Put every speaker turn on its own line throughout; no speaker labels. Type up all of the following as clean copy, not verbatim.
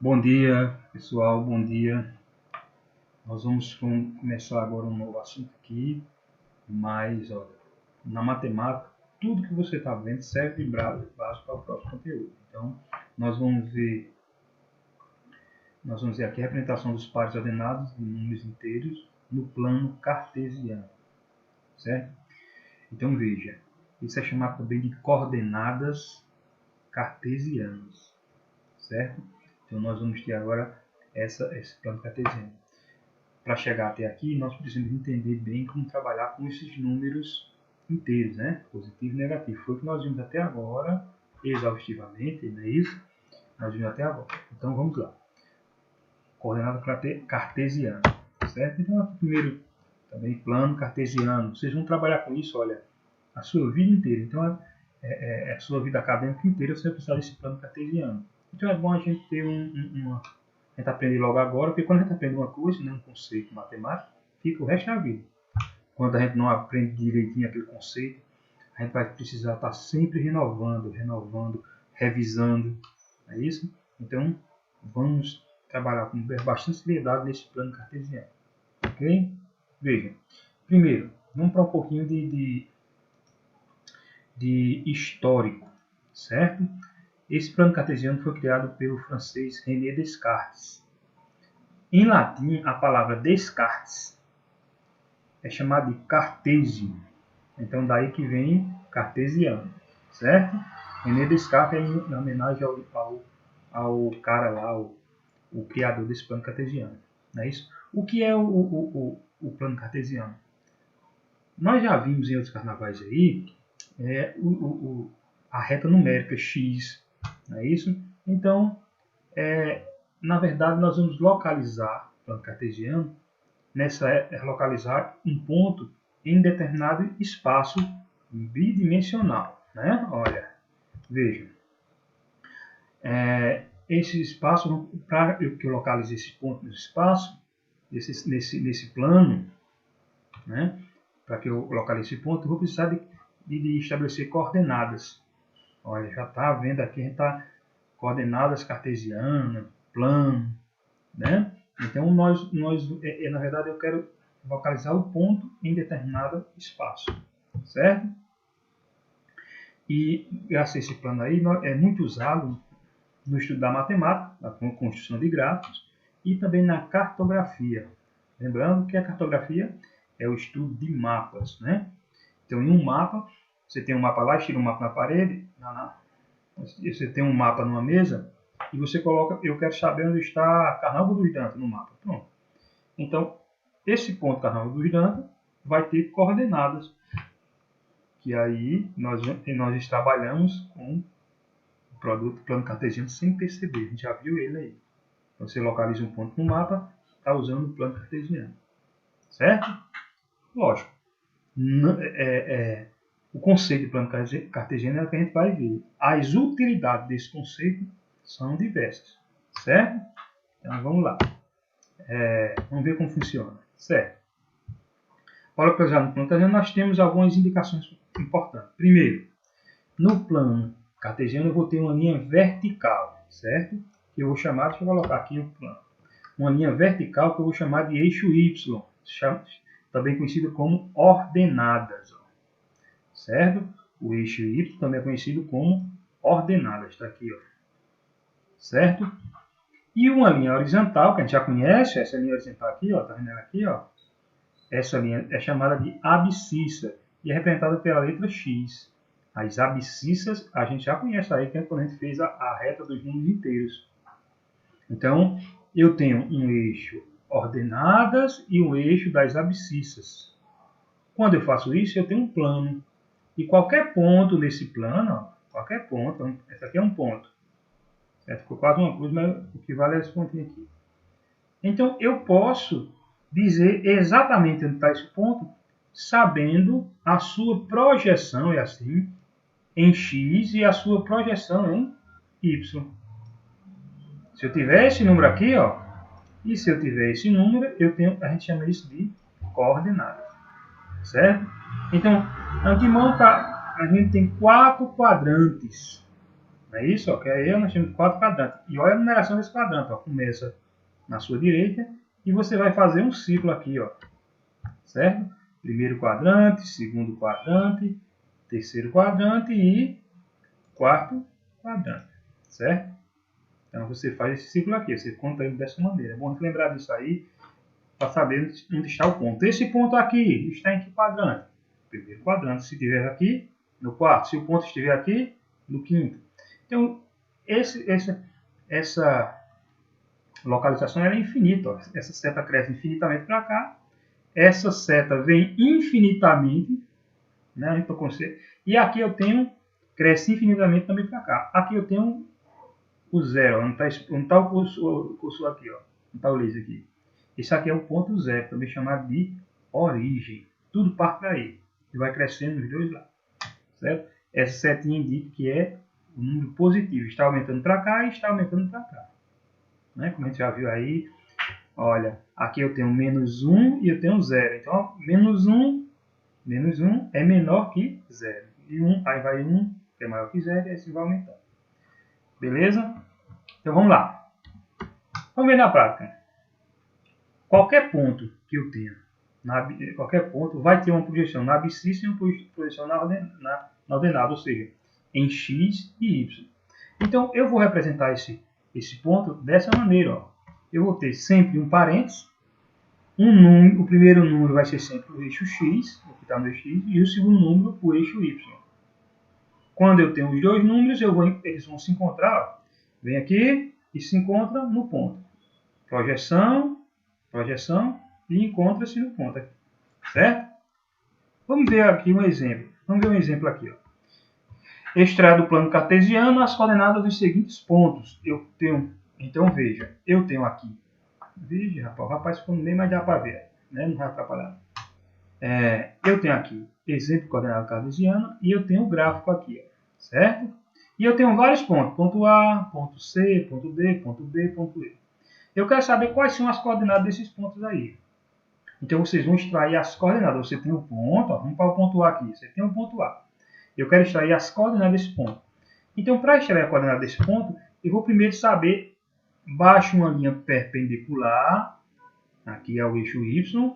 Bom dia, pessoal, bom dia. Nós vamos começar agora um novo assunto aqui, mas olha, na matemática, tudo que você está vendo serve de base para o próximo conteúdo. Então, nós vamos ver aqui a representação dos pares ordenados de números inteiros no plano cartesiano, certo? Então, veja, isso é chamado também de coordenadas cartesianas, certo? Então, nós vamos ter agora esse plano cartesiano. Para chegar até aqui, nós precisamos entender bem como trabalhar com esses números inteiros, né? Positivo e negativo. Foi o que nós vimos até agora, exaustivamente, não é isso? Nós vimos até agora. Então, vamos lá. Coordenada cartesiana, certo? Então, aqui primeiro, também plano cartesiano. Vocês vão trabalhar com isso, olha, a sua vida inteira. Então, a sua vida acadêmica inteira, você vai precisar desse plano cartesiano. Então, é bom a gente ter a gente aprender logo agora, porque quando a gente aprende uma coisa, né, um conceito matemático, fica o resto da vida. Quando a gente não aprende direitinho aquele conceito, a gente vai precisar estar sempre renovando, revisando. É isso? Então, vamos trabalhar com bastante seriedade nesse plano cartesiano. Ok? Veja. Primeiro, vamos para um pouquinho de histórico, certo? Esse plano cartesiano foi criado pelo francês René Descartes. Em latim, a palavra Descartes é chamada de cartesio. Então, daí que vem cartesiano, certo? René Descartes é em homenagem ao cara lá, o criador desse plano cartesiano. Não é isso? O que é o plano cartesiano? Nós já vimos em outros carnavais aí a reta numérica x, não é isso? Então, na verdade, nós vamos localizar o plano cartesiano localizar um ponto em determinado espaço bidimensional, né? Olha, veja, esse espaço, para que eu localize esse ponto no espaço, nesse plano, né? Para que eu localize esse ponto, eu vou precisar de estabelecer coordenadas. Olha, já está vendo aqui, a gente está coordenadas cartesianas, plano, né? Então, na verdade, eu quero localizar o ponto em determinado espaço, certo? E, graças a esse plano aí, é muito usado no estudo da matemática, na construção de gráficos, e também na cartografia. Lembrando que a cartografia é o estudo de mapas, né? Então, em um mapa, você tem um mapa lá, tira um mapa na parede, você tem um mapa numa mesa, e você coloca, eu quero saber onde está Carnaval dos Dantas no mapa. Pronto. Então, esse ponto Carnaval dos Dantas vai ter coordenadas, que aí nós trabalhamos com o produto plano cartesiano sem perceber. A gente já viu ele aí. Então, você localiza um ponto no mapa, está usando o plano cartesiano. Certo? Lógico. O conceito de plano cartesiano é o que a gente vai ver. As utilidades desse conceito são diversas, certo? Então, vamos lá. Vamos ver como funciona, certo? Para localizar no plano cartesiano, nós temos algumas indicações importantes. Primeiro, no plano cartesiano, eu vou ter uma linha vertical, certo? Que eu vou chamar, deixa eu colocar aqui o plano. Uma linha vertical que eu vou chamar de eixo Y, também conhecido como ordenadas, certo? O eixo Y também é conhecido como ordenadas, está aqui, ó. Certo? E uma linha horizontal, que a gente já conhece, essa linha horizontal aqui, ó, tá vendo ela aqui, ó? Essa linha é chamada de abscissa e é representada pela letra X. As abscissas a gente já conhece aí, que é quando a gente fez a reta dos números inteiros. Então, eu tenho um eixo ordenadas e um eixo das abscissas. Quando eu faço isso, eu tenho um plano. E qualquer ponto nesse plano, ó, qualquer ponto, esse aqui é um ponto. Certo? Ficou quase uma cruz, mas o que vale é esse pontinho aqui. Então, eu posso dizer exatamente onde está esse ponto, sabendo a sua projeção, é assim, em x e a sua projeção em y. Se eu tiver esse número aqui, ó, e se eu tiver esse número, a gente chama isso de coordenadas. Certo? Então, antemão, a gente tem 4 quadrantes. Não é isso? Ó, que aí nós temos 4 quadrantes. E olha a numeração desse quadrante. Ó. Começa na sua direita e você vai fazer um ciclo aqui. Ó. Certo? Primeiro quadrante, segundo quadrante, terceiro quadrante e quarto quadrante. Certo? Então você faz esse ciclo aqui. Você conta ele dessa maneira. É bom lembrar disso aí para saber onde está o ponto. Esse ponto aqui está em que quadrante? Primeiro quadrante. Se estiver aqui, no quarto. Se o ponto estiver aqui, no quinto. Então, essa localização é infinita. Ó. Essa seta cresce infinitamente para cá. Essa seta vem infinitamente. Né? E aqui eu tenho, cresce infinitamente também para cá. Aqui eu tenho o zero. Onde está o cursor aqui? Ó. Onde está o laser aqui? Esse aqui é o ponto zero, também chamado de origem. Tudo parte daí. E vai crescendo nos dois lados. Certo? Essa setinha indica que é o número positivo. Está aumentando para cá e está aumentando para cá. Né? Como a gente já viu aí. Olha, aqui eu tenho menos 1 e eu tenho 0. Então, menos 1 é menor que 0. E 1, aí vai 1, que é maior que 0, e assim vai aumentando. Beleza? Então, vamos lá. Vamos ver na prática. Qualquer ponto que eu tenha, qualquer ponto vai ter uma projeção na abscissa e uma projeção na ordenada, ou seja, em x e y. Então, eu vou representar esse ponto dessa maneira. Ó. Eu vou ter sempre um parênteses. O primeiro número vai ser sempre o eixo x, o que está no eixo x, e o segundo número, o eixo y. Quando eu tenho os dois números, eles vão se encontrar. Ó. Vem aqui e se encontra no ponto. Projeção e encontra-se no ponto aqui. Certo? Vamos ver aqui um exemplo. Vamos ver um exemplo aqui. Ó. Extrair do plano cartesiano as coordenadas dos seguintes pontos. Então veja, eu tenho aqui. Veja, rapaz, o rapaz ficou nem mais dá para ver. Né? Não vai atrapalhar. Eu tenho aqui exemplo de coordenada cartesiana e eu tenho o gráfico aqui. Ó, certo? E eu tenho vários pontos. Ponto A, ponto C, ponto D, ponto B, ponto E. Eu quero saber quais são as coordenadas desses pontos aí. Então, vocês vão extrair as coordenadas. Você tem um ponto, ó, vamos para o ponto A aqui. Você tem um ponto A. Eu quero extrair as coordenadas desse ponto. Então, para extrair a coordenada desse ponto, eu vou primeiro saber, baixo uma linha perpendicular, aqui é o eixo Y,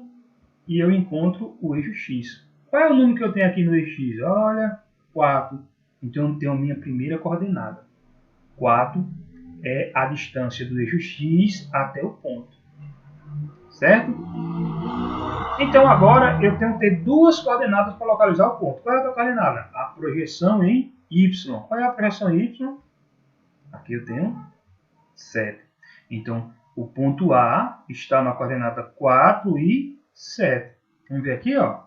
e eu encontro o eixo X. Qual é o número que eu tenho aqui no eixo X? Olha, 4. Então, eu tenho a minha primeira coordenada. 4 é a distância do eixo X até o ponto. Certo? Então, agora eu tenho que ter duas coordenadas para localizar o ponto. Qual é a coordenada? A projeção em Y. Qual é a projeção em Y? Aqui eu tenho 7. Então, o ponto A está na coordenada 4 e 7. Vamos ver aqui, ó.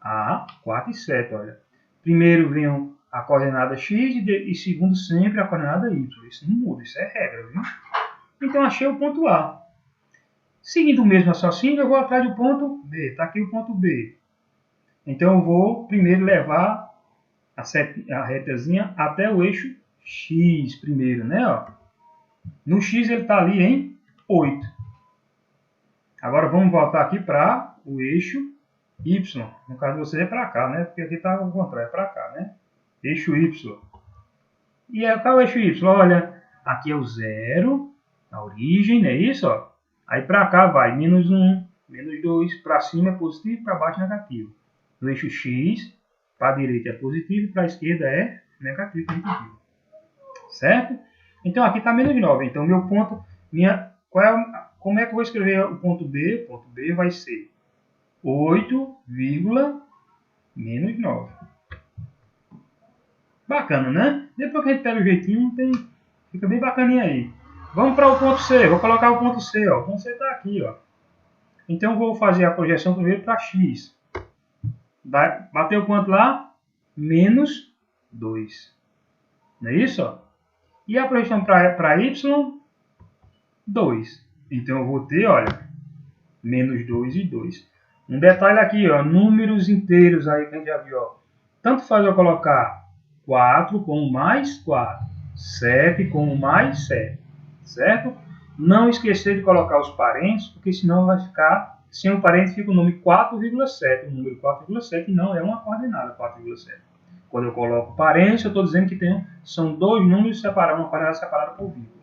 A, 4 e 7, olha. Primeiro vem a coordenada X e segundo sempre a coordenada Y. Isso não muda, isso é regra, viu? Então, achei o ponto A. Seguindo o mesmo raciocínio, eu vou atrás do ponto B. Está aqui o ponto B. Então, eu vou primeiro levar a retazinha até o eixo X primeiro, né? Ó. No X ele está ali em 8. Agora, vamos voltar aqui para o eixo Y. No caso de vocês é para cá, né? Porque aqui está ao contrário, é para cá, né? Eixo Y. E qual é o eixo Y? Olha, aqui é o 0, a origem, não é isso? Ó. Aí para cá vai menos 1, menos 2, para cima é positivo, para baixo é negativo. No eixo X, para a direita é positivo, para a esquerda é negativo. Certo? Então aqui está menos 9. Então meu ponto, como é que eu vou escrever o ponto B? O ponto B vai ser 8, menos 9. Bacana, né? Depois que a gente pega o jeitinho, fica bem bacaninha aí. Vamos para o ponto C. Vou colocar o ponto C. Ó. O ponto C está aqui. Ó. Então, vou fazer a projeção primeiro para X. Bateu quanto lá? Menos 2. Não é isso? Ó? E a projeção para Y? 2. Então, eu vou ter, olha, menos 2 e 2. Um detalhe aqui, ó, números inteiros aí que a gente já viu. Ó. Tanto faz eu colocar 4 como mais 4. 7 como mais 7. Certo? Não esquecer de colocar os parênteses, porque senão vai ficar, sem o parênteses fica o número 4,7. O número 4,7 não é uma coordenada 4,7. Quando eu coloco parênteses, eu estou dizendo que são dois números separados, uma quadrada separada por vírgula.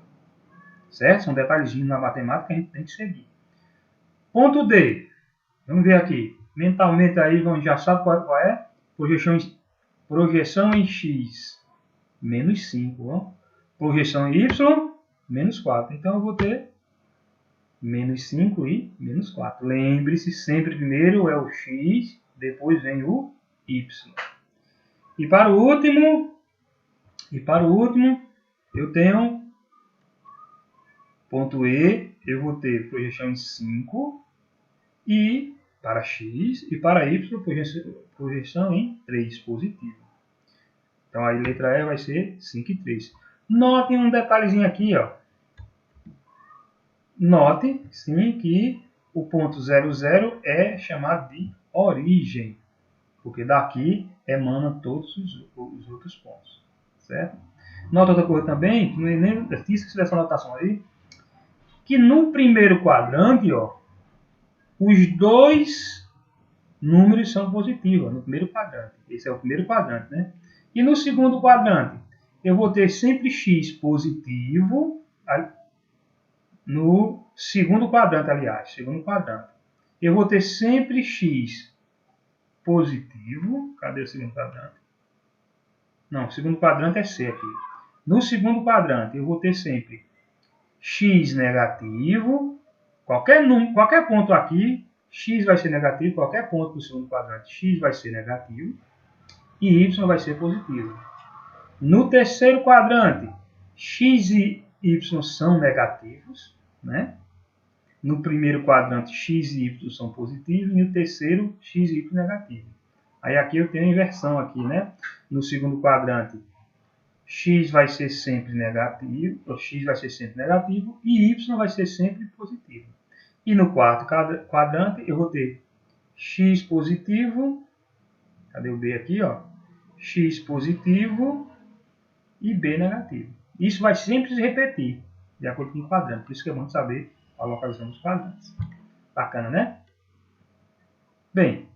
Certo? São detalhezinhos na matemática que a gente tem que seguir. Ponto D. Vamos ver aqui. Mentalmente aí, já sabe qual é? Projeção em X, menos 5. Ó. Projeção em Y, menos 4. Então eu vou ter menos 5 e menos 4. Lembre-se, sempre primeiro é o X, depois vem o Y. E para o último, eu tenho ponto E, eu vou ter projeção em 5 e para X e para Y projeção em 3 positivo. Então a letra E vai ser 5 e 3. Notem um detalhezinho aqui, ó. Note, sim, que o ponto 00 é chamado de origem, porque daqui emana todos os outros pontos, certo? Nota outra coisa também, que nem esqueci dessa anotação aí, que no primeiro quadrante, ó, os dois números são positivos, no primeiro quadrante. Esse é o primeiro quadrante, né? E no segundo quadrante, eu vou ter sempre x positivo, no segundo quadrante, aliás, segundo quadrante. Eu vou ter sempre x positivo. Cadê o segundo quadrante? Não, o segundo quadrante é C aqui. No segundo quadrante, eu vou ter sempre x negativo. Qualquer ponto aqui, x vai ser negativo. Qualquer ponto do segundo quadrante, x vai ser negativo. E y vai ser positivo. No terceiro quadrante, x e y são negativos, né? No primeiro quadrante, x e y são positivos, e no terceiro, x e y negativo. Aí aqui eu tenho a inversão aqui, né? No segundo quadrante, x vai ser sempre negativo, e y vai ser sempre positivo. E no quarto quadrante, eu vou ter x positivo, cadê o B aqui, ó? X positivo e B negativo. Isso vai sempre se repetir, de acordo com o quadrante. Por isso que é bom saber a localização dos quadrantes. Bacana, né? Bem,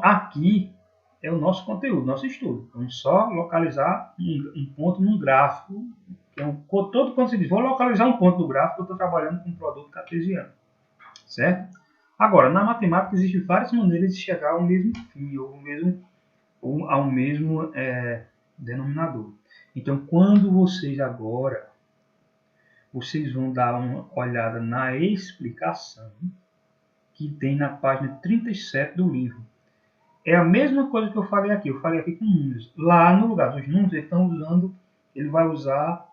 aqui é o nosso conteúdo, nosso estudo. Vamos só localizar um ponto num gráfico. Que é todo quando se diz, vou localizar um ponto do gráfico, eu estou trabalhando com um produto cartesiano. Certo? Agora, na matemática existem várias maneiras de chegar ao mesmo fim, ou ao mesmo denominador. Então, quando vocês vão dar uma olhada na explicação que tem na página 37 do livro. É a mesma coisa que eu falei aqui. Eu falei aqui com números. Lá no lugar dos números, ele vai usar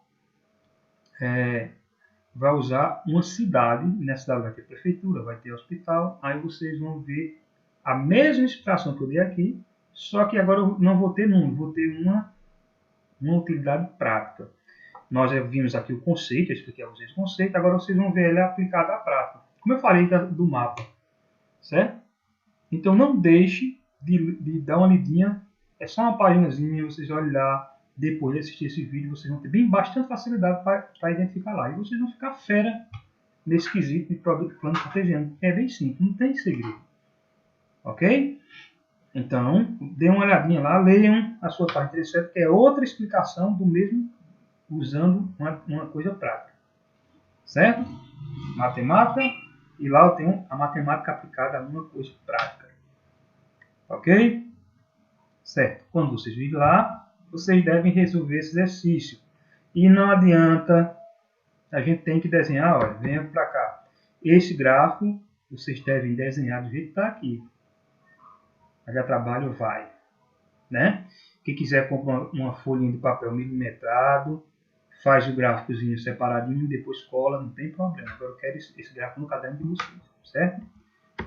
uma cidade. Nessa cidade vai ter prefeitura, vai ter hospital. Aí vocês vão ver a mesma explicação que eu dei aqui, só que agora eu não vou ter número, vou ter uma utilidade prática. Nós vimos aqui o conceito, eu expliquei a vocês o conceito, agora vocês vão ver ele aplicado à prática. Como eu falei do mapa, certo? Então não deixe de dar uma lidinha, é só uma paginazinha, vocês olhem lá, depois de assistir esse vídeo, vocês vão ter bastante facilidade para identificar lá. E vocês vão ficar fera nesse quesito de produto plano cartesiano, que é bem simples, não tem segredo. Ok? Então, dê uma olhadinha lá, leiam a sua página 37, que é outra explicação do mesmo, usando uma coisa prática. Certo? Matemática, e lá eu tenho a matemática aplicada a uma coisa prática. Ok? Certo. Quando vocês virem lá, vocês devem resolver esse exercício. E não adianta, a gente tem que desenhar, olha, venha para cá. Esse gráfico, vocês devem desenhar do jeito que está aqui. Já trabalho vai. Né? Quem quiser comprar uma folhinha de papel milimetrado, faz o gráficozinho separadinho, depois cola, não tem problema. Agora eu quero esse gráfico no caderno de vocês, certo?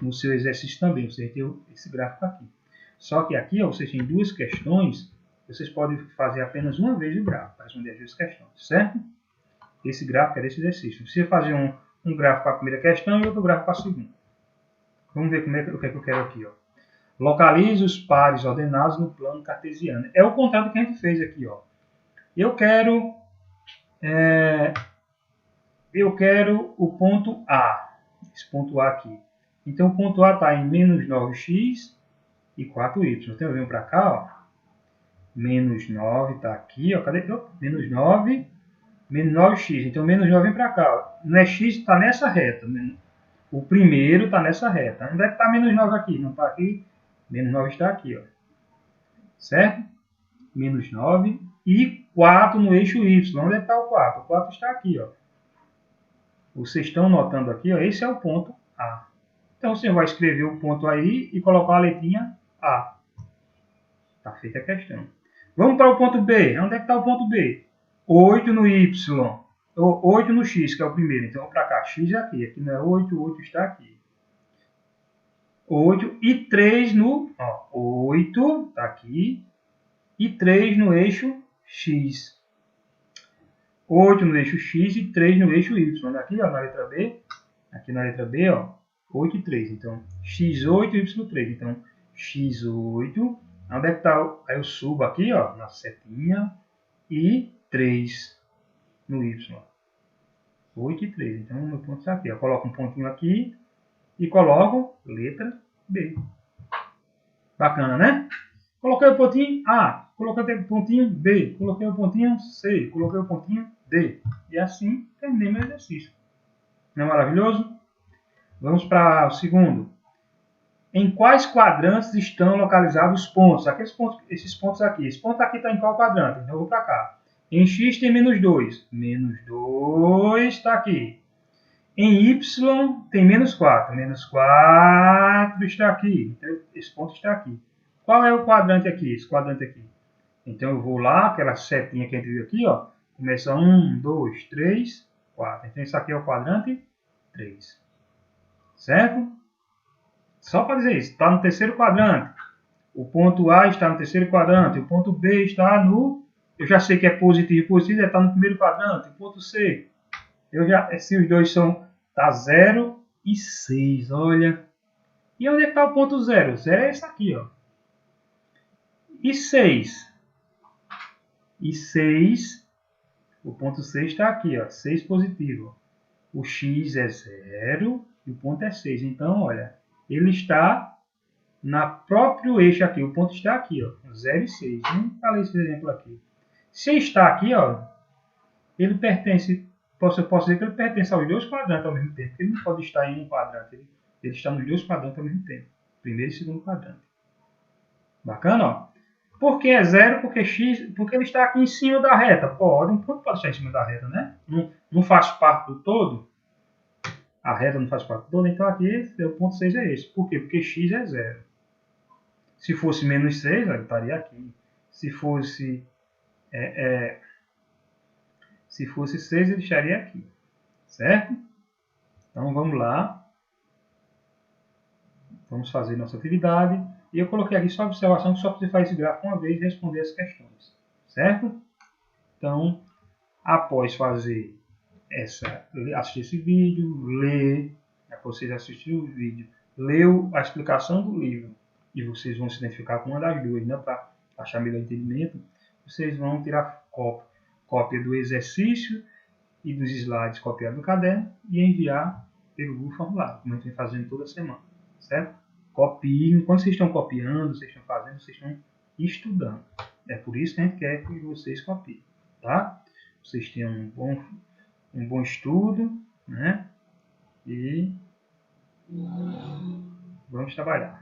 No seu exercício também, você tem esse gráfico aqui. Só que aqui, ó, vocês têm duas questões, vocês podem fazer apenas uma vez o gráfico, para responder as duas questões, certo? Esse gráfico é desse exercício. Você fazer um gráfico para a primeira questão e outro gráfico para a segunda. Vamos ver o que é que eu quero aqui, ó. Localize os pares ordenados no plano cartesiano. É o contrário do que a gente fez aqui, ó. Eu quero o ponto A. Esse ponto A aqui. Então, o ponto A está em menos 9x e 4y. Então eu venho para cá, ó, menos 9 está aqui, ó, cadê? Menos 9, menos 9x. Então menos 9 vem para cá, ó. Não é x, está nessa reta. O primeiro está nessa reta. Onde é que está menos 9 aqui? Não está aqui. Menos 9 está aqui, ó. Certo? Menos 9 e 4 no eixo y. Onde é que está o 4? O 4 está aqui, ó. Vocês estão notando aqui, ó, esse é o ponto A. Então você vai escrever o ponto aí e colocar a letrinha A. Está feita a questão. Vamos para o ponto B. Onde é que está o ponto B? 8 no Y. 8 no X, que é o primeiro. Então vamos para cá. X é aqui. Aqui não é 8, 8 está aqui. 8 e 3 no... Ó, 8 está aqui. E 3 no eixo X. 8 no eixo X e 3 no eixo Y. Aqui, ó, na letra B. Aqui na letra B, ó, 8 e 3. Então, X8 e Y3. Então, X8. Onde é que está? Aí eu subo aqui, ó, na setinha. E 3 no Y. 8 e 3. Então, o meu ponto está aqui. Eu coloco um pontinho aqui. E coloco letra B. Bacana, né? Coloquei o pontinho A. Coloquei o pontinho B. Coloquei o pontinho C. Coloquei o pontinho D. E assim, terminei meu exercício. Não é maravilhoso? Vamos para o segundo. Em quais quadrantes estão localizados os pontos? Esses pontos aqui. Esse ponto aqui está em qual quadrante? Então eu vou para cá. Em X tem menos 2. Menos 2 está aqui. Em Y tem menos 4. Menos 4 está aqui. Então esse ponto está aqui. Qual é o quadrante aqui? Esse quadrante aqui. Então eu vou lá, aquela setinha que a gente viu aqui, ó. Começa 1, 2, 3, 4. Então isso aqui é o quadrante 3. Certo? Só para dizer isso, está no terceiro quadrante. O ponto A está no terceiro quadrante. O ponto B está no... Eu já sei que é positivo, positivo está no primeiro quadrante. O ponto C, se os dois são... Está 0 e 6, olha. E onde é que está o ponto 0? 0 é esse aqui, ó. E 6? E 6, o ponto 6 está aqui, ó. 6 positivo. O X é 0 e o ponto é 6. Então, olha, ele está na próprio eixo aqui. O ponto está aqui, ó, 0 e 6. Não falei esse exemplo aqui. Se está aqui, ó, ele pertence, eu posso dizer que ele pertence aos dois quadrantes ao mesmo tempo. Ele não pode estar em um quadrante. Ele está nos dois quadrantes ao mesmo tempo. Primeiro e segundo quadrante. Bacana, ó. Por que é 0? Porque ele está aqui em cima da reta. Pode, um ponto pode estar em cima da reta, né? Não faz parte do todo. A reta não faz parte do todo. Então aqui o ponto 6 é esse. Por quê? Porque x é 0. Se fosse menos 6, ele estaria aqui. Se fosse 6, ele estaria aqui. Certo? Então vamos lá. Vamos fazer nossa atividade. E eu coloquei aqui só a observação que só você faz esse gráfico uma vez e responder as questões. Certo? Então, após assistir esse vídeo, ler, vocês assistirem o vídeo, leu a explicação do livro e vocês vão se identificar com uma das duas, né, para achar melhor entendimento, vocês vão tirar cópia do exercício e dos slides copiados do caderno e enviar pelo Google Formulário, como a gente vem fazendo toda semana, certo? Copiem, quando vocês estão copiando, vocês estão fazendo, vocês estão estudando. É por isso que a gente quer que vocês copiem, tá? Vocês tenham um bom estudo, né? E vamos trabalhar.